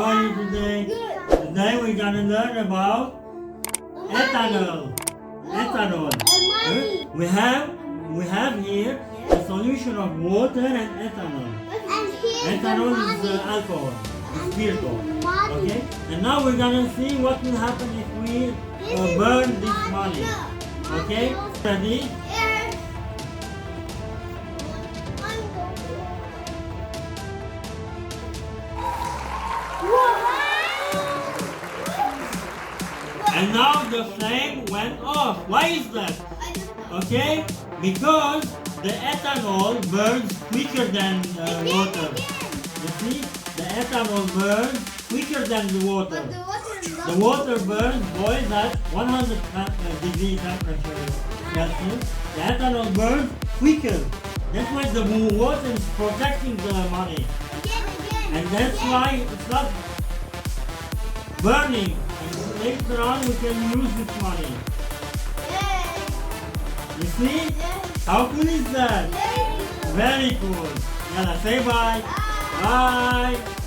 are you today? Good. Today we're gonna learn about ethanol. Ethanol. Money. We have here a solution of water and ethanol. And here's Ethanol the is money. alcohol. It's spiritual. Money. Okay? And now we're gonna see what will happen if we burn this money. Okay? Ready? Here. And now the flame went off. Why is that? Okay? Because the ethanol burns quicker than water. You see? The ethanol burns quicker than the water. The water burns, boils at 100 degree temperature Celsius. The ethanol burns quicker. That's why the water is protecting the money. And that's why it's not burning. And later on we can use this money. You see? How cool is that? Very cool. Yalla, say bye. Bye.